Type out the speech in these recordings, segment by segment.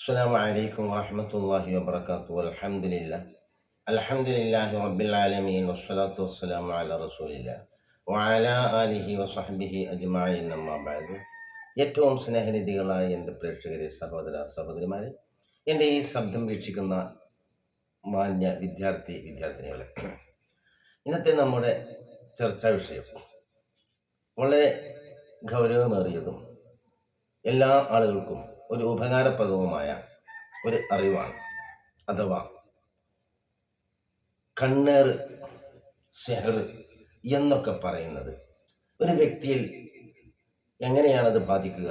السلام عليكم ورحمة الله وبركاته والحمد لله الحمد لله رب العالمين والصلاة والسلام على رسول الله وعلى آله وصحبه أجمعين أما بعد. ഏറ്റവും സ്നേഹനിധികളായ എൻ്റെ പ്രേക്ഷകരെ, സഹോദര സഹോദരിമാരെ, എൻ്റെ ഈ ശബ്ദം വീക്ഷിക്കുന്ന മാന്യ വിദ്യാർത്ഥിനികളെ, ഇന്നത്തെ നമ്മുടെ ചർച്ചാ വിഷയം വളരെ ഗൗരവമേറിയതും എല്ലാ ആളുകൾക്കും ഒരു ഉപകാരപ്രദവുമായ ഒരു അറിവാണ്. അഥവാ കണ്ണേറ്, സെഹർ എന്നൊക്കെ പറയുന്നത് ഒരു വ്യക്തിയിൽ എങ്ങനെയാണത് ബാധിക്കുക,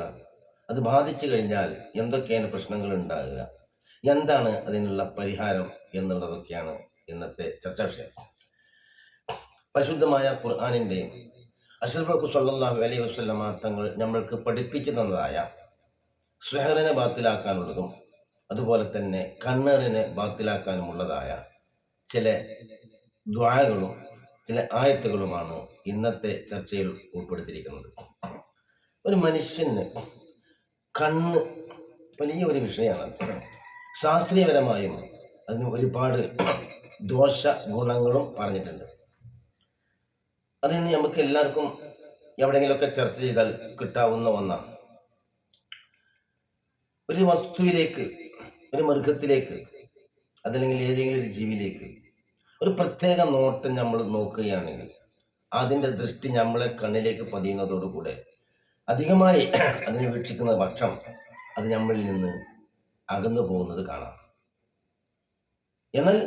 അത് ബാധിച്ചു കഴിഞ്ഞാൽ എന്തൊക്കെയാണ് പ്രശ്നങ്ങൾ ഉണ്ടാകുക, എന്താണ് അതിനുള്ള പരിഹാരം എന്നുള്ളതൊക്കെയാണ് ഇന്നത്തെ ചർച്ചാ വിഷയം. പരിശുദ്ധമായ ഖുർആനിൻ്റെയും അഷ്റഫുൽ സ്വല്ലല്ലാഹു അലൈഹി വസല്ലമ തങ്ങൾ നമ്മൾക്ക് പഠിപ്പിച്ചു തന്നതായ സെഹറിനെ ബാത്തിലാക്കാനുള്ളതും അതുപോലെ തന്നെ കണ്ണേറിനെ ബാത്തിലാക്കാനുമുള്ളതായ ചില ദുആകളും ചില ആയത്തുകളുമാണ് ഇന്നത്തെ ചർച്ചയിൽ ഉൾപ്പെടുത്തിയിരിക്കുന്നത്. ഒരു മനുഷ്യന് കണ്ണ് വലിയ ഒരു വിഷയമാണ്. ശാസ്ത്രീയപരമായും അതിന് ഒരുപാട് ദോഷ ഗുണങ്ങളും പറഞ്ഞിട്ടുണ്ട്. അതിന് നമുക്ക് എല്ലാവർക്കും എവിടെയെങ്കിലുമൊക്കെ ചർച്ച ചെയ്താൽ കിട്ടാവുന്ന ഒന്നാണ്. ഒരു വസ്തുവിലേക്ക്, ഒരു മൃഗത്തിലേക്ക്, അതല്ലെങ്കിൽ ഏതെങ്കിലും ഒരു ജീവിയിലേക്ക് ഒരു പ്രത്യേക നോട്ടം നമ്മൾ നോക്കുകയാണെങ്കിൽ അതിൻ്റെ ദൃഷ്ടി നമ്മളെ കണ്ണിലേക്ക് പതിയുന്നതോടുകൂടെ അധികമായി അതിനെ വീക്ഷിക്കുന്ന പക്ഷം അത് നമ്മളിൽ നിന്ന് അകന്നു പോകുന്നത് കാണാം. എന്നാൽ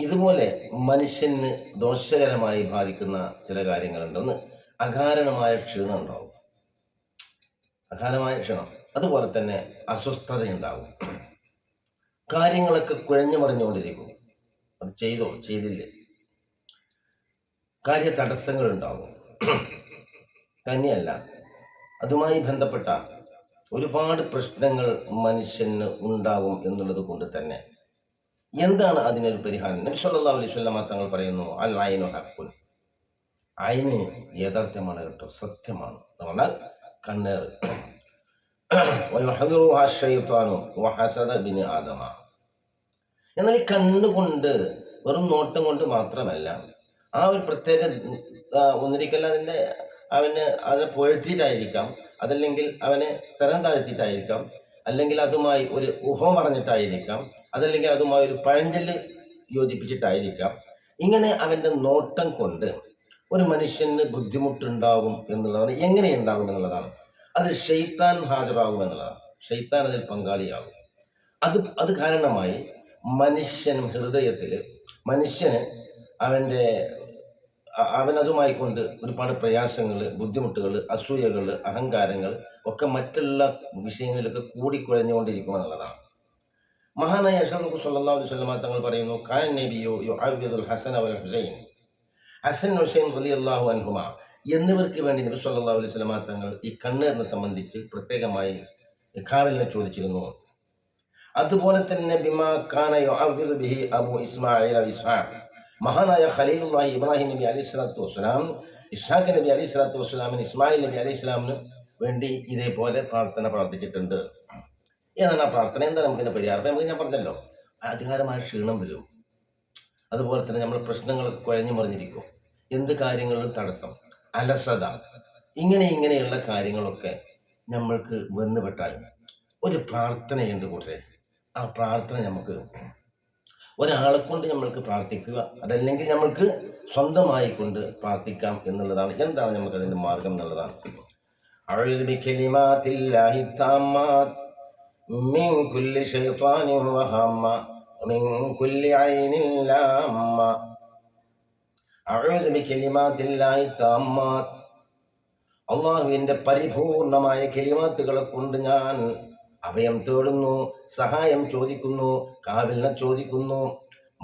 ഇതുപോലെ മനുഷ്യന് ദോഷകരമായി ബാധിക്കുന്ന ചില കാര്യങ്ങളുണ്ട്. ഒന്ന്, അകാരണമായ ക്ഷീണം ഉണ്ടാവും. അകാരണമായ ക്ഷീണം, അതുപോലെ തന്നെ അസ്വസ്ഥതയുണ്ടാവും. കാര്യങ്ങളൊക്കെ കുഴഞ്ഞു മറിഞ്ഞുകൊണ്ടിരിക്കും. അത് ചെയ്തോ ചെയ്തില്ലേ, കാര്യ തടസ്സങ്ങൾ ഉണ്ടാവും. തന്നെയല്ല, അതുമായി ബന്ധപ്പെട്ട ഒരുപാട് പ്രശ്നങ്ങൾ മനുഷ്യന് ഉണ്ടാവും എന്നുള്ളത് കൊണ്ട് തന്നെ എന്താണ് അതിനൊരു പരിഹാരം? നബി സല്ലല്ലാഹു അലൈഹി വസല്ലമ തങ്ങൾ പറയുന്നു, അൽ ഐനു ഹഖ്ഖുൻ, ഐന് യഥാർത്ഥമാണ് കേട്ടോ, സത്യമാണ്. എന്ന് പറഞ്ഞാൽ കണ്ണേറ്. എന്നാൽ ഈ കണ്ണുകൊണ്ട്, വെറും നോട്ടം കൊണ്ട് മാത്രമല്ല, ആ ഒരു പ്രത്യേക ഒന്നിരിക്കൽ അവന് അതിനെ പുഴത്തിയിട്ടായിരിക്കാം, അതല്ലെങ്കിൽ അവനെ തരം താഴ്ത്തിയിട്ടായിരിക്കാം, അല്ലെങ്കിൽ അതുമായി ഒരു ഊഹം പറഞ്ഞിട്ടായിരിക്കാം, അതല്ലെങ്കിൽ അതുമായി ഒരു പഴഞ്ചൊല്ല് യോജിപ്പിച്ചിട്ടായിരിക്കാം. ഇങ്ങനെ അവൻ്റെ നോട്ടം കൊണ്ട് ഒരു മനുഷ്യന് ബുദ്ധിമുട്ടുണ്ടാകും എന്നുള്ളതാണ്. എങ്ങനെയുണ്ടാകും എന്നുള്ളതാണ്. അത് ഷെയ്ത്താൻ ഹാജരാകും എന്നുള്ളതാണ്. ഷെയ്ത്താൻ അതിൽ പങ്കാളിയാകും. അത് കാരണമായി ഹൃദയത്തിൽ മനുഷ്യന് അവനതുമായി കൊണ്ട് ഒരുപാട് പ്രയാസങ്ങൾ, ബുദ്ധിമുട്ടുകൾ, അസൂയകൾ, അഹങ്കാരങ്ങൾ ഒക്കെ മറ്റുള്ള വിഷയങ്ങളിലൊക്കെ കൂടിക്കുഴഞ്ഞുകൊണ്ടിരിക്കും എന്നുള്ളതാണ്. മഹാനായ അഷ്റഫുൽ സ്വല്ലല്ലാഹു അലൈഹി വസല്ലമ തങ്ങൾ പറയുന്നു, കാന നബിയു യുഅവ്വിദുൽ ഹസന വൽ ഹുസൈൻ, ഹസൻ ഹുസൈൻ റളിയല്ലാഹു അൻഹുമാ എന്നിവർക്ക് വേണ്ടി നബി സല്ലല്ലാഹു അലൈഹി വസല്ലമ തങ്ങൾ ഈ കണ്ണേറിനെ സംബന്ധിച്ച് പ്രത്യേകമായി ഖാവിലിനെ ചോദിച്ചിരുന്നു. അതുപോലെ തന്നെ ബിമാ കാന യുഅവ്വിദു ബിഹി അബു ഇസ്മാഈൽ ഇസ്ഹാഖ്, മഹാനായ ഖലീലുല്ലാഹി ഇബ്രാഹിം നബി അലൈഹി സ്വലാത്തു വസ്സലാം ഇസ്ഹാഖ് നബി അലൈഹി സ്വലാത്തു വസ്സലാമിന്, ഇസ്മായിൽ നബി അലൈഹി സ്വലാമിന് വേണ്ടി ഇതേപോലെ പ്രാർത്ഥിച്ചിട്ടുണ്ട്. ഏതാണ് ആ പ്രാർത്ഥന? എന്താ നമുക്കിൻ്റെ പരിഹാരം? നമുക്ക് ഞാൻ പറഞ്ഞല്ലോ, അധികാരമായ ക്ഷീണം വരും. അതുപോലെ തന്നെ നമ്മൾ പ്രശ്നങ്ങളൊക്കെ കുഴഞ്ഞു മറിഞ്ഞിരിക്കും. എന്ത് കാര്യങ്ങളിലും തടസ്സം, അലസത, ഇങ്ങനെയുള്ള കാര്യങ്ങളൊക്കെ നമ്മൾക്ക് വന്നുപെട്ടാലും ഒരു പ്രാർത്ഥനയുണ്ട് കൂട്ടരെ. ആ പ്രാർത്ഥന നമുക്ക് ഒരാളെ കൊണ്ട് നമ്മൾക്ക് പ്രാർത്ഥിക്കുക, അതല്ലെങ്കിൽ നമ്മൾക്ക് സ്വന്തമായി കൊണ്ട് പ്രാർത്ഥിക്കാം എന്നുള്ളതാണ്. എന്താണ് നമുക്ക് അതിൻ്റെ മാർഗം എന്നുള്ളതാണ്. അഊദു ബികലിമാത്തില്ലാഹി തമ്മാത്ത് മിൻ കുല്ലി ശൈത്വാനിൻ വഹമ്മ മിൻ കുല്ലി ഐനിൻ ലാമ്മ. അഊദു ബികലിമാത്തില്ലാഹി തമ്മാത്ത്, അല്ലാഹുവിൻ്റെ പരിപൂർണമായ കലിമാത്തുകളെ കൊണ്ട് ഞാൻ അഭയം തേടുന്നു, സഹായം ചോദിക്കുന്നു, കാവലിനെ ചോദിക്കുന്നു.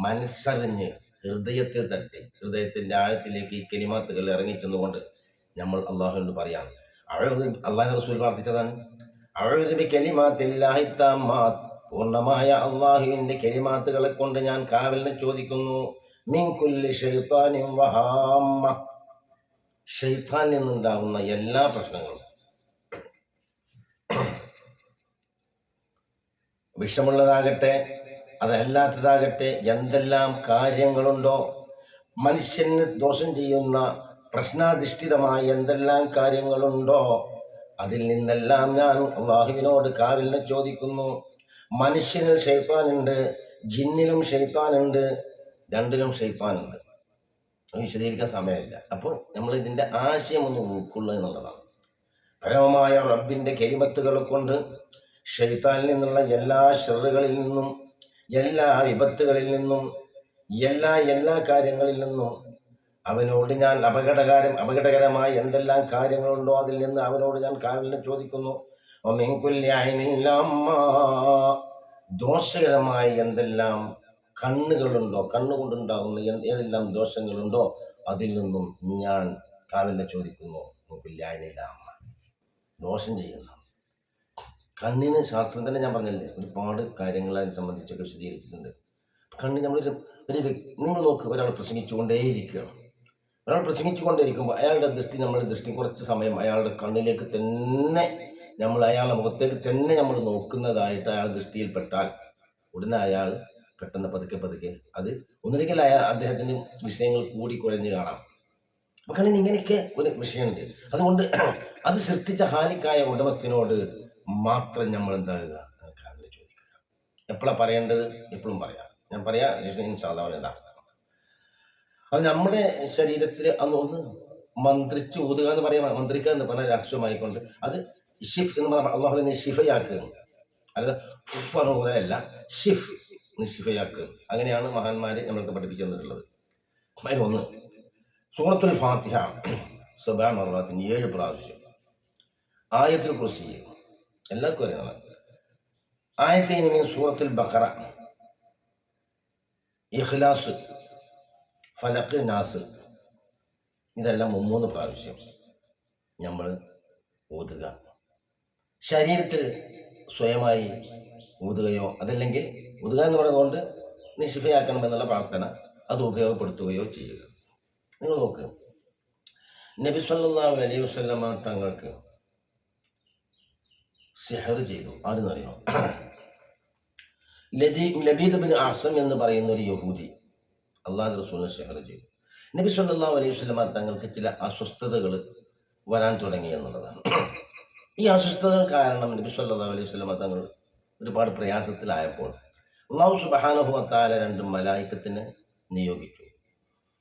മനസ്സറിഞ്ഞ് ഹൃദയത്തിൽ തട്ടി, ഹൃദയത്തിൻ്റെ ആഴത്തിലേക്ക് ഈ കലിമാത്തുകൾ ഇറങ്ങിച്ചെന്നുകൊണ്ട് നമ്മൾ അള്ളാഹുവിനോട് പറയാം. അള്ളാഹു റസൂൽ പ്രാർത്ഥിച്ചതാണ്, അഊദു ബികലിമാത്തില്ലാഹി തമ്മാത്ത്, പൂർണ്ണമായ അള്ളാഹുവിൻ്റെ കലിമാത്തുകളെ കൊണ്ട് ഞാൻ കാവലിനെ ചോദിക്കുന്നു. മിൻ കുല്ലി ശൈത്വാനിൻ വഹാമ്മ, ശൈത്താനിൽ നിന്നുണ്ടാകുന്ന എല്ലാ പ്രശ്നങ്ങളും, വിഷമുള്ളതാകട്ടെ അതല്ലാത്തതാകട്ടെ എന്തെല്ലാം കാര്യങ്ങളുണ്ടോ, മനുഷ്യന് ദോഷം ചെയ്യുന്ന പ്രശ്നാധിഷ്ഠിതമായ എന്തെല്ലാം കാര്യങ്ങളുണ്ടോ അതിൽ നിന്നെല്ലാം ഞാൻ അള്ളാഹുവിനോട് കാവലിനെ ചോദിക്കുന്നു. മനുഷ്യനിൽ ശൈത്താനുണ്ട്, ജിന്നിലും ശൈത്താനുണ്ട്, രണ്ടിലും ശൈത്താനുണ്ട്. വിശദീകരിക്കാൻ സമയമില്ല. അപ്പോൾ നമ്മൾ ഇതിൻ്റെ ആശയം ഒന്ന് ഉൾക്കൊള്ളുക എന്നുള്ളതാണ്. പരമമായ റബ്ബിൻ്റെ കെലിമത്തുകളെ കൊണ്ട് ശൈത്താനിൽ നിന്നുള്ള എല്ലാ ഷർറുകളിൽ നിന്നും, എല്ലാ വിപത്തുകളിൽ നിന്നും, എല്ലാ കാര്യങ്ങളിൽ നിന്നും അവനോട് ഞാൻ അപകടകരമായ എന്തെല്ലാം കാര്യങ്ങളുണ്ടോ അതിൽ നിന്ന് അവനോട് ഞാൻ കാവലിനെ ചോദിക്കുന്നു. ദോഷകരമായ എന്തെല്ലാം കണ്ണുകളുണ്ടോ, കണ്ണുകൊണ്ടുണ്ടാകുന്ന ഏതെല്ലാം ദോഷങ്ങളുണ്ടോ അതിൽ നിന്നും ഞാൻ കാവലിനെ ചോദിക്കുന്നു. ദോഷം ചെയ്യുന്ന കണ്ണിന് ശാസ്ത്രം തന്നെ ഞാൻ പറഞ്ഞല്ലേ ഒരുപാട് കാര്യങ്ങൾ അതിനെ സംബന്ധിച്ചൊക്കെ വിശദീകരിച്ചിട്ടുണ്ട്. കണ്ണ് നമ്മളൊരു നിങ്ങൾ നോക്ക്, ഒരാൾ പ്രസംഗിച്ചുകൊണ്ടേയിരിക്കുകയാണ്. ഒരാൾ പ്രസംഗിച്ചുകൊണ്ടിരിക്കുമ്പോൾ അയാളുടെ ദൃഷ്ടി, നമ്മുടെ ദൃഷ്ടി കുറച്ച് സമയം അയാളുടെ കണ്ണിലേക്ക് തന്നെ അയാളുടെ മുഖത്തേക്ക് തന്നെ നമ്മൾ നോക്കുന്നതായിട്ട് അയാളുടെ ദൃഷ്ടിയിൽപ്പെട്ടാൽ ഉടനെ അയാൾ പെട്ടെന്ന് പതുക്കെ അത് ഒന്നിരിക്കൽ അദ്ദേഹത്തിന് വിഷയങ്ങൾ കൂടിക്കുഴഞ്ഞ് കാണാം. അപ്പം കണ്ണിന് ഇങ്ങനെയൊക്കെ ഒരു വിഷയമുണ്ട്. അതുകൊണ്ട് അത് സൃഷ്ടിച്ച ഹാലിക്കായ ഉടമസ്ഥനോട് മാത്രം നമ്മൾ എന്താകുക, കാവലിനെ ചോദിക്കുക. എപ്പോഴാണ് പറയേണ്ടത്? എപ്പോഴും പറയാം. ഞാൻ പറയാം സാധാരണ അത് നമ്മുടെ ശരീരത്തിൽ ഒന്ന് മന്ത്രിച്ച് ഊതുക എന്ന് പറയാം. മന്ത്രിക്കുക എന്ന് പറഞ്ഞാൽ രാഷ്ട്രീയമായിക്കൊണ്ട് അത് ഷിഫ് എന്ന് പറഞ്ഞാൽ അള്ളാഹുവിനെ ഷിഫയാക്കുക, അല്ലാതെ ഉപ്പാണ് ഊതയല്ല, ഷിഫ് ഷിഫയാക്കുക. അങ്ങനെയാണ് മഹാന്മാർ നമ്മൾക്ക് പഠിപ്പിച്ചു തന്നിട്ടുള്ളത്. അതിലൊന്ന് സൂറത്തുൽ ഫാത്തിഹ 7 മററാത്തിന് 7 പ്രാവശ്യം, ആയത്തുൽ കുർസി എല്ലാവർക്കും അറിയാം. ആയത്തൈനി സൂറത്തുൽ ബഖറ, ഇഖ്ലാസ്, ഫലക്ക്, നാസ്, ഇതെല്ലാം 3 പ്രാവശ്യം നമ്മൾ ഊതുക. ശരീരത്തിൽ സ്വയമായി ഊതുകയോ അതല്ലെങ്കിൽ ഊതുക എന്ന് പറയുന്നതുകൊണ്ട് നിശിഫയാക്കണമെന്നുള്ള പ്രാർത്ഥന അത് ഉപയോഗപ്പെടുത്തുകയോ ചെയ്യുക. നിങ്ങൾ നോക്ക്, നബി സല്ലല്ലാഹു അലൈഹി വസല്ലമ തങ്ങൾക്ക് സിഹർ ചെയ്തു. ആരെന്നറിയോ? ലബീദ് ബിൻ അഅ്സം എന്ന് പറയുന്ന ഒരു യഹൂദി അള്ളാഹു റസൂലിനെ സിഹർ ചെയ്തു. നബി സല്ലല്ലാഹു അലൈഹി വസല്ലമ തങ്ങൾക്ക് ചില അസ്വസ്ഥതകൾ വരാൻ തുടങ്ങി എന്നുള്ളതാണ്. ഈ അസ്വസ്ഥതകൾ കാരണം നബി സല്ലല്ലാഹു അലൈഹി വസല്ലമ തങ്ങൾ ഒരുപാട് പ്രയാസത്തിലായപ്പോൾ അല്ലാഹു സുബ്ഹാനഹു വ തആല 2 മലായികത്തിനെ നിയോഗിച്ചു.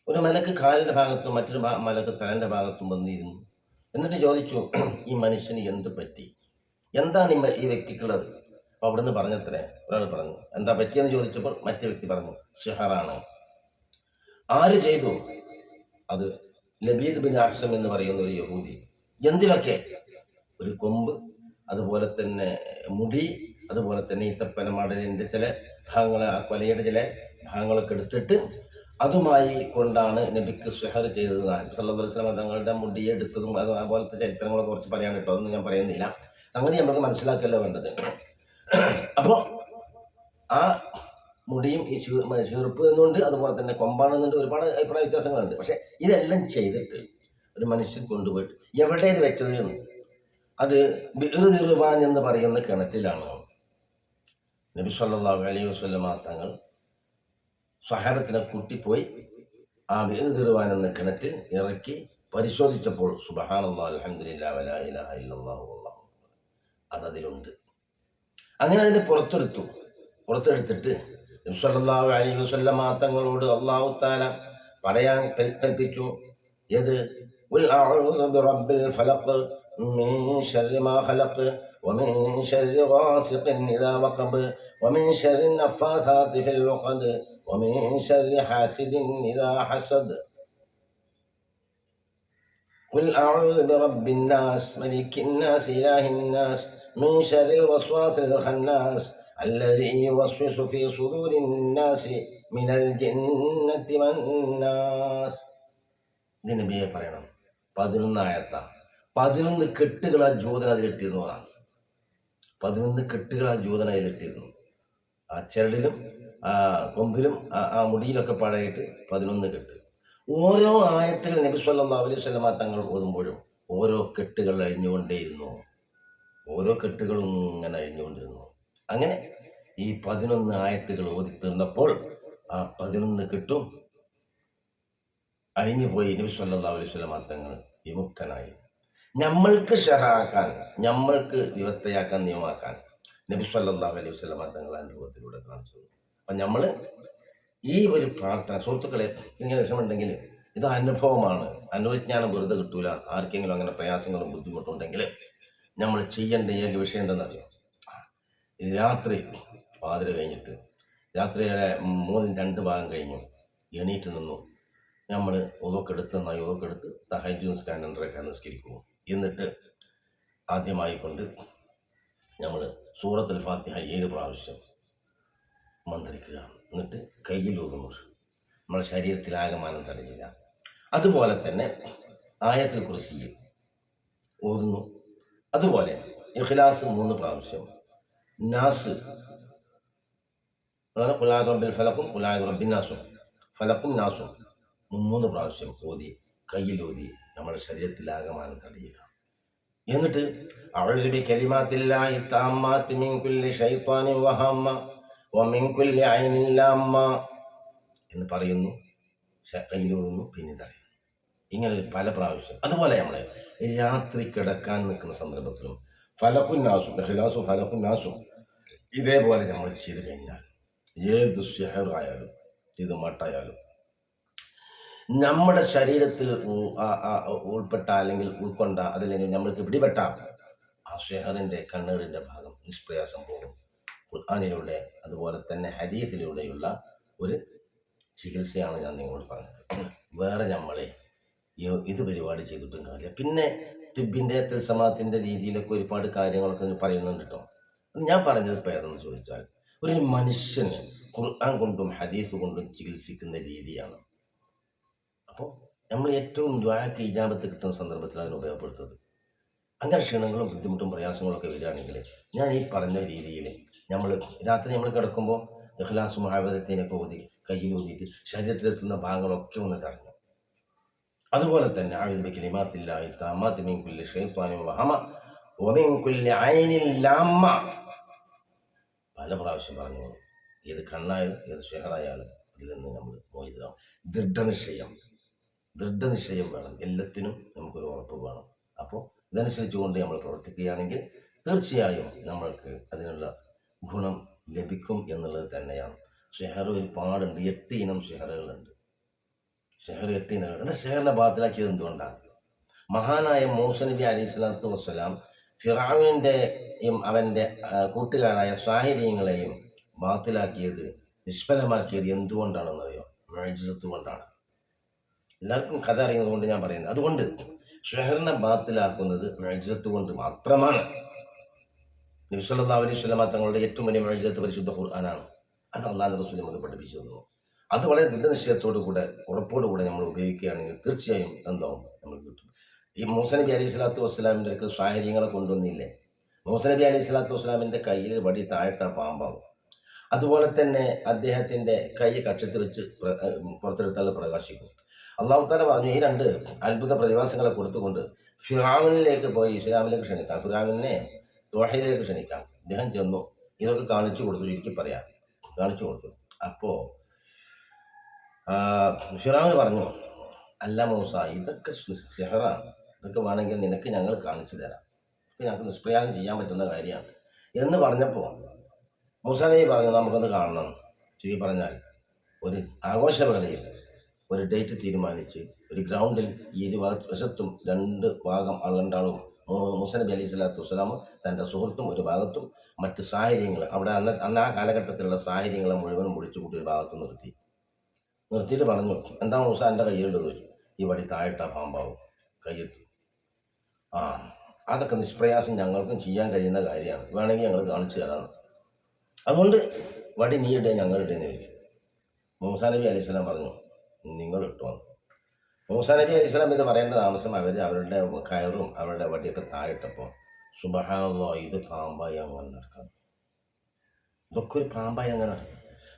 ഒരു മലക്ക് കാലിൻ്റെ ഭാഗത്തും മറ്റൊരു മലക്ക് തലൻ്റെ ഭാഗത്തും വന്നിരുന്നു. എന്നിട്ട് ചോദിച്ചു, ഈ മനുഷ്യന് എന്ത് പറ്റി, എന്താണ് ഈ വ്യക്തിക്കുള്ളത്? അപ്പോൾ അവിടുന്ന് പറഞ്ഞത്രേ, ഒരാൾ പറഞ്ഞു എന്താ പറ്റിയെന്ന് ചോദിച്ചപ്പോൾ മറ്റേ വ്യക്തി പറഞ്ഞു സിഹറാണ്. ആര് ചെയ്തു? അത് ലബീദ് ബിൻ അഅ്സം എന്ന് പറയുന്ന ഒരു യഹൂദി. എന്തിലൊക്കെ? ഒരു കൊമ്പ്, അതുപോലെ തന്നെ മുടി, അതുപോലെ തന്നെ ഈത്തപ്പന മടലിൻ്റെ ചില ഭാഗങ്ങൾ, ആ കൊലയുടെ ചില ഭാഗങ്ങളൊക്കെ എടുത്തിട്ട് അതുമായി കൊണ്ടാണ് നബിക്ക് സിഹർ ചെയ്തത്. സല്ലല്ലാഹു അലൈഹി വസല്ലം തങ്ങളുടെ മുടിയെടുത്തതും അതുപോലത്തെ ചരിത്രങ്ങളൊക്കെ കുറച്ച് പറയാൻ കേട്ടോ, ഒന്നും ഞാൻ പറയുന്നില്ല. സംഗതി നമുക്ക് മനസ്സിലാക്കല്ലോ വേണ്ടത്. അപ്പോൾ ആ മുടിയും ഈ ചീർപ്പ് എന്നുണ്ട്, അതുപോലെ തന്നെ കൊമ്പാണെന്നുണ്ട്, ഒരുപാട് അഭിപ്രായ വ്യത്യാസങ്ങളുണ്ട്. പക്ഷെ ഇതെല്ലാം ചെയ്തിട്ട് ഒരു മനുഷ്യൻ കൊണ്ടുപോയിട്ട് എവിടെ ഇത് വെച്ചത് എന്ന്, അത് ബിർ ദിർവാൻ എന്ന് പറയുന്ന കിണറ്റിലാണ്. നബി സല്ലല്ലാഹു അലൈഹി വസല്ലമ തങ്ങൾ സ്വഹാബത്തിനെ കൂട്ടിപ്പോയി ആ ബിർ ദിർവാൻ എന്ന കിണറ്റിൽ ഇറക്കി പരിശോധിച്ചപ്പോൾ സുബ്ഹാനല്ലാഹ് അൽഹംദുലില്ലാഹി വലാ ഇലാഹ ഇല്ലല്ലാഹു വല്ലാഹു അതതിലുണ്ട്. അങ്ങനെ അതിനെ പുറത്തെടുത്തിട്ട് നബി സല്ലല്ലാഹു അലൈഹി വസല്ലമ തങ്ങളോട് അല്ലാഹു തആല പറയാൻ കൽപ്പിച്ചു. ഏത്? ഖുൽ അഊദു ബിറബ്ബിൽ ഫലഖ് മിൻ ശർരി മാ ഖലഖ് വമിൻ ശർരി ഗാസിഖിൻ ഇദാ വഖബ് വമിൻ ശർരി നഫാഥാതി ഫിൽ ഉഖദ് വമിൻ ശർരി ഹാസിദിൻ ഇദാ ഹസദ്. ഖുൽ അഊദു ബിറബ്ബിൻ നാസ് മലിക്കിൻ നാസ് ഇലാഹിൻ നാസ് മിൻ ശർരിൽ വസ്വാസിൽ ഖന്നാസ് الذي يوسوس في صدور الناس من الجنة والناس. ഇത് നബിയെ പറയണം. 11 ആയത്താ. 11 കെട്ടുകൾ ആ ജൂതൻ അതിലിട്ടിരുന്നു. 11 കെട്ടുകൾ ആ ജൂതൻ അതിലിട്ടിരുന്നു. ആ ചെരടിലും ആ കൊമ്പിലും ആ മുടിയിലൊക്കെ പാടായിട്ട് 11 കെട്ട്. ഓരോ ആയത്തുകൾ നബി സല്ലല്ലാഹു അലൈഹി വസല്ലമ തങ്ങൾ ഓതുമ്പോഴും ഓരോ കെട്ടുകൾ അഴിഞ്ഞുകൊണ്ടേയിരുന്നു. ഓരോ കെട്ടുകളും ഇങ്ങനെ അഴിഞ്ഞുകൊണ്ടിരുന്നു. അങ്ങനെ ഈ 11 ആയത്തുകൾ ഓതി തീർന്നപ്പോൾ ആ 11 കിട്ടും അഴിഞ്ഞുപോയി. നബി സല്ലല്ലാഹു അലൈഹി വസല്ലം തങ്ങൾ വിമുക്തനായി. നമ്മൾക്ക് ഷഹാക്കാൻ, നമ്മൾക്ക് വ്യവസ്ഥയാക്കാൻ, നിയമമാക്കാൻ നബി സല്ലല്ലാഹു അലൈഹി വസല്ലം തങ്ങൾ അനുഭവത്തിലൂടെ കാണിച്ചു. അപ്പം നമ്മൾ ഈ ഒരു പ്രാർത്ഥന, സുഹൃത്തുക്കളെ, ഇങ്ങനെ വിഷമമുണ്ടെങ്കിൽ ഇത് അനുഭവമാണ്, അനുഭവജ്ഞാനം വെറുതെ കിട്ടൂല. ആർക്കെങ്കിലും അങ്ങനെ പ്രയാസങ്ങളും ബുദ്ധിമുട്ടുണ്ടെങ്കിൽ നമ്മൾ ചെയ്യേണ്ട ഏക വിഷയം എന്താണെന്നറിയാം? രാത്രി പാതിര കഴിഞ്ഞിട്ട്, രാത്രിയുടെ 2 ഭാഗം കഴിഞ്ഞു, എണീറ്റ് നിന്നു, നമ്മൾ ഒതുക്കെടുത്ത് തഹജ്ജുദ് നിസ്കാരം നിസ്കരിക്കും. എന്നിട്ട് ആദ്യമായി കൊണ്ട് നമ്മൾ സൂറത്തുൽ ഫാത്തിഹ 7 പ്രാവശ്യം മന്ത്രിക്കുക. എന്നിട്ട് കയ്യിൽ ഊതുന്നു, നമ്മുടെ ശരീരത്തിലാകമാനം തടയുക. അതുപോലെ തന്നെ ആയത്തുൽ കുർസി ഓതുന്നു. അതുപോലെ ഇഖ്ലാസ് 3 പ്രാവശ്യം, നാസ് അങ്ങനെ ഖുൽ റബ്ബിൽ ഫലഖും ഖുൽ റബ്ബിൻ നാസും, ഫലഖും നാസും 3 പ്രാവശ്യം ഓതി കയ്യിലൂതി നമ്മുടെ ശരീരത്തിലാകമാനം തടയുക. എന്നിട്ട് അഊദു ബികലിമാത്തില്ലാഹി തമ്മാത്തി മിൻ കുല്ലി ശൈത്വാനിൻ വഹമ്മ വമിൻ കുല്ലി ഐനിൻ ലാമ്മ എന്ന് പറയുന്നു, കയ്യിലൂതുന്നു, പിന്നെ തടയുന്നു. ഇങ്ങനെ പല പ്രാവശ്യം. അതുപോലെ നമ്മൾ രാത്രി കിടക്കാൻ നിൽക്കുന്ന സന്ദർഭത്തിലും ഫലഖുൻ നാസും, ഇഖ്ലാസും ഫലഖുൻ നാസും ഇതേപോലെ നമ്മൾ ചെയ്ത് കഴിഞ്ഞാൽ ഏത് സിഹറായാലും ഇത് മട്ടായാലും നമ്മുടെ ശരീരത്തിൽ ഉൾപ്പെട്ട അല്ലെങ്കിൽ ഉൾക്കൊണ്ട അതല്ലെങ്കിൽ നമ്മൾക്ക് പിടിപെട്ട ആ സിഹറിൻ്റെ കണ്ണീറിൻ്റെ ഭാഗം നിഷ്പ്രയാസം പോകും. ഖുർആനിലൂടെ അതുപോലെ തന്നെ ഹദീസിലൂടെയുള്ള ഒരു ചികിത്സയാണ് ഞാൻ നിങ്ങളോട് പറഞ്ഞത്. വേറെ നമ്മളെ ഇത് പരിപാടി ചെയ്തിട്ടും കാര്യമില്ല. പിന്നെ തിബിൻ്റെ തിൽസമാത്തിൻ്റെ രീതിയിലൊക്കെ ഒരുപാട് കാര്യങ്ങളൊക്കെ പറയുന്നുണ്ട് കേട്ടോ. ഞാൻ പറഞ്ഞത് ഇപ്പോൾ ഏതെന്ന് ചോദിച്ചാൽ, ഒരു മനുഷ്യന് ഖുർആൻ കൊണ്ടും ഹദീസ് കൊണ്ടും ചികിത്സിക്കുന്ന രീതിയാണ്. അപ്പോൾ നമ്മൾ ഏറ്റവും ദുആക്ക് ഇജാബത്ത് കിട്ടുന്ന സന്ദർഭത്തിൽ അതിന് ഉപയോഗപ്പെടുത്തുന്നത്. അങ്ങനെ ക്ഷീണങ്ങളും ബുദ്ധിമുട്ടും പ്രയാസങ്ങളൊക്കെ വരികയാണെങ്കിൽ ഞാൻ ഈ പറഞ്ഞ രീതിയിൽ രാത്രി നമ്മൾ കിടക്കുമ്പോൾ ഇഖ്ലാസ് മുഅവ്വദത്തൈനൊക്കെ ഓതി കയ്യിലൂതിയിട്ട് ശരീരത്തിലെത്തുന്ന ഭാഗങ്ങളൊക്കെ ഒന്ന് തടഞ്ഞു. അതുപോലെ തന്നെ അഊദു ബികലിമാത്തില്ലാഹി തമ്മാത്തി മിൻ കുല്ലി ശൈത്വാനിൻ വഹമ വമിൻ കുല്ലി ഐനിൻ ലാമ്മ പല പ്രാവശ്യം പറഞ്ഞു. ഏത് കണ്ണായാലും ഏത് സിഹറായാലും അതിൽ നിന്ന് നമ്മൾ മോചിതരാകും. ദൃഢനിശ്ചയം വേണം. എല്ലാത്തിനും നമുക്കൊരു ഉറപ്പ് വേണം. അപ്പോൾ ഇതനുസരിച്ചുകൊണ്ട് നമ്മൾ പ്രവർത്തിക്കുകയാണെങ്കിൽ തീർച്ചയായും നമ്മൾക്ക് അതിനുള്ള ഗുണം ലഭിക്കും എന്നുള്ളത് തന്നെയാണ്. സിഹർ ഒരുപാടുണ്ട്, 8 ഇനം സിഹറുകളുണ്ട്. സിഹർ 8 ഇനങ്ങൾ. എന്നാൽ സിഹറിനെ ബാത്തിലാക്കിയത് എന്തുകൊണ്ടാണ്? മഹാനായ മൂസ നബി അലൈഹി സ്വലാത്തു വസ്സലാം ഫിറഔനിൻ്റെയും അവൻ്റെ കൂട്ടുകാരായ സാഹിര്യങ്ങളെയും ബാത്തിലാക്കിയത്, നിഷ്ഫലമാക്കിയത് എന്തുകൊണ്ടാണെന്നറിയോ? മുഅ്ജിസത്ത് കൊണ്ടാണ്. എല്ലാവർക്കും കഥ അറിയുന്നത് കൊണ്ട് ഞാൻ പറയുന്നത്. അതുകൊണ്ട് സിഹറിനെ ബാത്തിലാക്കുന്നത് മുഅ്ജിസത്ത് കൊണ്ട് മാത്രമാണ്. നബി സല്ലല്ലാഹു അലൈഹി വസല്ലം തങ്ങളുടെ ഏറ്റവും വലിയ മുഅ്ജിസത്ത് പരിശുദ്ധ ഖുർആനാണ്. അത് അല്ലാഹുവിൻ്റെ റസൂൽ നമുക്ക് പഠിപ്പിച്ചു തന്നു. അത് വളരെ ദൃഢനിശ്ചയത്തോടു കൂടെ ഉറപ്പോടുകൂടെ നമ്മൾ ഉപയോഗിക്കുകയാണെങ്കിൽ തീർച്ചയായും എന്താവും നമുക്ക് കിട്ടും. ഈ മൂസ നബി അലൈഹി സ്വലാത്തു വസ്സലാമിൻ്റെ അടുക്കൽ സാഹചര്യങ്ങളെ കൊണ്ടുവന്നില്ലേ? മൂസ നബി അലൈഹി സ്വലാത്തു വസ്സലാമിൻ്റെ കയ്യിൽ വടി താഴട്ട പാമ്പാവും. അതുപോലെ തന്നെ അദ്ദേഹത്തിൻ്റെ കൈ കക്ഷത്തിൽ വെച്ച് പുറത്തെടുത്താൽ പ്രകാശിക്കും. അല്ലാഹു തആല പറഞ്ഞു, ഈ 2 അത്ഭുത പ്രതിഭാസങ്ങളെ കൊടുത്തുകൊണ്ട് ഫിറഔനിലേക്ക് പോയി ഇസ്ലാമിലേക്ക് ക്ഷണിക്കാം, ഫിറഔനെ തൗഹീദിലേക്ക് ക്ഷണിക്കാം. അദ്ദേഹം ചെന്നു, ഇതൊക്കെ കാണിച്ചു കൊടുത്തു. ചുരുക്കി പറയാം, കാണിച്ചു കൊടുത്തു. അപ്പോൾ ഫിറഔൻ പറഞ്ഞു, അല്ല മൂസ, ഇതൊക്കെ സിഹറാണ്, ഇതൊക്കെ വേണമെങ്കിൽ നിനക്ക് ഞങ്ങൾ കാണിച്ചു തരാം, ഞങ്ങൾക്ക് നിഷ്പ്രയാസം ചെയ്യാൻ പറ്റുന്ന കാര്യമാണ് എന്ന് പറഞ്ഞപ്പോൾ മൂസ നബി പറഞ്ഞു, നമുക്കൊന്ന് കാണണം. ചുരുക്കി പറഞ്ഞാൽ ഒരു ആഘോഷവേളയിൽ ഒരു ഡേറ്റ് തീരുമാനിച്ച് ഒരു ഗ്രൗണ്ടിൽ ഈ വശത്തും 2 ഭാഗം രണ്ടാളും മൂസ നബി അലൈഹി സ്വലാത്തു വസ്സലാമും തൻ്റെ സുഹൃത്തും ഒരു ഭാഗത്തും മറ്റ് സാഹചര്യങ്ങൾ അവിടെ അന്ന് ആ കാലഘട്ടത്തിലുള്ള സാഹചര്യങ്ങളെ മുഴുവനും മുടിച്ചു കൂട്ടി ഒരു ഭാഗത്ത് നിർത്തിയിട്ട് പറഞ്ഞു, എന്താ മൂസ എൻ്റെ കയ്യിലുള്ളത്? ഈ വടി താഴട്ട പാമ്പാവും, കയ്യെത്തു. അതൊക്കെ നിഷ്പ്രയാസം ഞങ്ങൾക്കും ചെയ്യാൻ കഴിയുന്ന കാര്യമാണ്, വേണമെങ്കിൽ ഞങ്ങൾ കാണിച്ചു തരാമെന്ന്. അതുകൊണ്ട് വടി നീ ഇടേ ഞങ്ങൾ ഇടേന്ന് ചോദിച്ചു. മൂസ നബി അലൈഹി സ്വലാം പറഞ്ഞു, നിങ്ങൾ ഇട്ടോ. മൂസ നബി അലൈഹി സ്വലാം ഇത് പറയേണ്ട താമസം അവരുടെ കയറും അവരുടെ വടിയൊക്കെ താഴിട്ടപ്പോൾ സുബ്ഹാനല്ലാഹ്, ഇത് പാമ്പായി അങ്ങനെ നടക്കണം, ഇതൊക്കെ ഒരു പാമ്പായി അങ്ങനെ.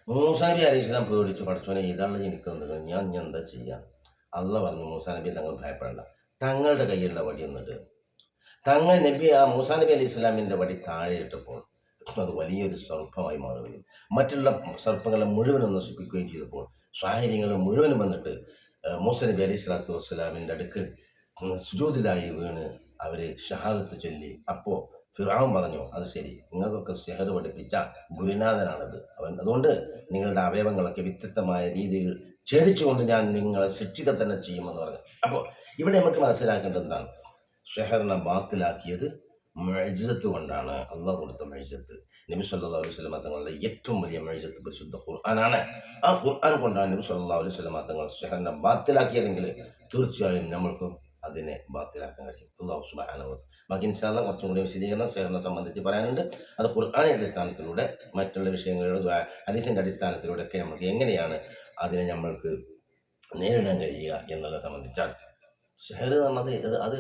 മൂസ നബി അലൈഹി സ്വലാം പേടിച്ചു, പഠിച്ചോനെ ഇതാണ് എനിക്ക് തന്നത്, ഞാൻ എന്താ ചെയ്യാം? അള്ളാഹ് പറഞ്ഞു, മൂസ നബി തങ്ങൾ ഭയപ്പെടേണ്ട, തങ്ങളുടെ കയ്യിലുള്ള വടി എന്നിട്ട് മൂസ നബി അലൈഹി സ്വലാമിൻ്റെ വടി താഴെ ഇട്ടപ്പോൾ അത് വലിയൊരു സർപ്പമായി മാറുകയും മറ്റുള്ള സർപ്പങ്ങളെ മുഴുവനും നശിപ്പിക്കുകയും ചെയ്തപ്പോൾ സാഹചര്യങ്ങൾ മുഴുവനും വന്നിട്ട് മൂസ നബി അലൈഹി സ്വലാത്തു വസ്സലാമിൻ്റെ അടുക്കൽ സുജൂദിലായി വീണ് അവർ ഷഹാദത്ത് ചൊല്ലി. അപ്പോൾ ഫിർഔൻ പറഞ്ഞു, അത് ശരി, നിങ്ങൾക്കൊക്കെ സെഹർ പഠിപ്പിച്ച ഗുരുനാഥനാണത്, അതുകൊണ്ട് നിങ്ങളുടെ അവയവങ്ങളൊക്കെ വ്യത്യസ്തമായ രീതിയിൽ ഛേദിച്ചുകൊണ്ട് ഞാൻ നിങ്ങളെ ശിക്ഷിക്കുക തന്നെ ചെയ്യുമെന്ന് പറഞ്ഞു. അപ്പോൾ ഇവിടെ നമുക്ക് മനസ്സിലാക്കേണ്ടത് എന്താണ്? ഷെഹറിനെ ബാത്തിലാക്കിയത് മുഅ്ജിസത്ത് കൊണ്ടാണ്. അള്ളാഹ് കൊടുത്ത മുഅ്ജിസത്ത്. നബി സല്ലല്ലാഹു അലൈഹി വസല്ലം തങ്ങളുടെ ഏറ്റവും വലിയ മുഅ്ജിസത്ത് പരിശുദ്ധ ഖുർആനാണ്. ആ ഖുർആൻ കൊണ്ടാണ് നബി സല്ലല്ലാഹു അലൈഹി വസല്ലം തങ്ങൾ ഷെഹറിനെ ബാത്തിലാക്കിയതെങ്കിൽ തീർച്ചയായും നമ്മൾക്കും അതിനെ ബാത്തിലാക്കാൻ കഴിയും. അള്ളാഹു സുബ്ഹാനഹു വ തആല. ബാക്കി ഇൻഷാ അല്ലാഹ് കുറച്ചും കൂടി വിശദീകരണം ഷെഹറിനെ സംബന്ധിച്ച് പറയാനുണ്ട്. അത് ഖുർആനിന്റെ അടിസ്ഥാനത്തിലൂടെ, മറ്റുള്ള വിഷയങ്ങളുടെ ഹദീസിന്റെ അടിസ്ഥാനത്തിലൂടെ ഒക്കെ നമുക്ക് എങ്ങനെയാണ് അതിനെ നമ്മൾക്ക് നേരിടാൻ കഴിയുക എന്നുള്ളത് സംബന്ധിച്ചാണ്. ഷെഹർ എന്ന് പറഞ്ഞത് അത്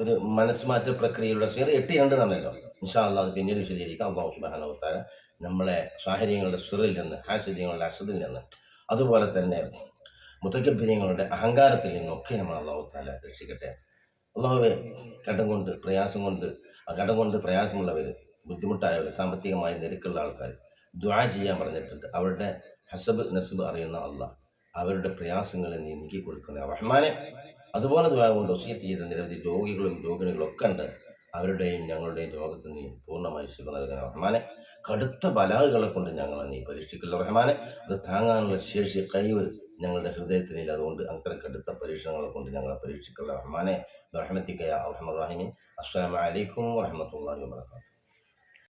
ഒരു മനസ്സുമാറ്റ പ്രക്രിയയുടെ ഷെഹർ 8 എന്നാണല്ലോ. ഇൻഷാ അല്ലാഹ് അത് പിന്നീട് വിശദീകരിക്കാം. അല്ലാഹു സുബ്ഹാനഹു വ തആല നമ്മളെ സാഹചര്യങ്ങളുടെ സുറിൽ നിന്ന്, ഹാസിദ്യങ്ങളുടെ അസദിൽ നിന്ന്, അതുപോലെ തന്നെ മുതക്കബ്ബിരീങ്ങളുടെ അഹങ്കാരത്തിൽ നിന്നൊക്കെ നമ്മൾ അല്ലാഹു തആല രക്ഷിക്കട്ടെ. അല്ലാഹുവേ, കടം കൊണ്ട് പ്രയാസം കൊണ്ട് കടം കൊണ്ട് പ്രയാസമുള്ളവർ, ബുദ്ധിമുട്ടായവർ, സാമ്പത്തികമായി ഞെരുക്കുള്ള ആൾക്കാർ ദുആ ചെയ്യാൻ പറഞ്ഞിട്ടുണ്ട്. അവരുടെ ഹസബ് നസബ് അറിയുന്ന അള്ളാഹ് അവരുടെ പ്രയാസങ്ങളെ നീ നീക്കി കൊടുക്കണേ റഹ്മാനെ. അതുപോലെ ദുആ കൊണ്ട് വസിയത്ത് ചെയ്ത നിരവധി രോഗികളും രോഗിണികളും ഒക്കെ ഉണ്ട്. അവരുടെയും ഞങ്ങളുടെയും രോഗത്തിന് നീ പൂർണ്ണമായി ശിഫ നൽകണേ റഹ്മാനെ. കടുത്ത ബലാഹുകളെ കൊണ്ട് ഞങ്ങളെ നീ പരീക്ഷിക്കില്ല റഹ്മാനെ. അത് താങ്ങാനുള്ള ശേഷി, കഴിവ് ഞങ്ങളുടെ ഹൃദയത്തിനില്ല. അതുകൊണ്ട് അത്തരം കടുത്ത പരീക്ഷണങ്ങളെ കൊണ്ട് ഞങ്ങളെ പരീക്ഷിക്കില്ല റഹ്മാനെ. റഹ്മത്തിക യാ അർഹമർ റഹീമീൻ. അസ്സലാമു അലൈക്കും വറഹ്മത്തുള്ളാഹി വബറകാതുഹു.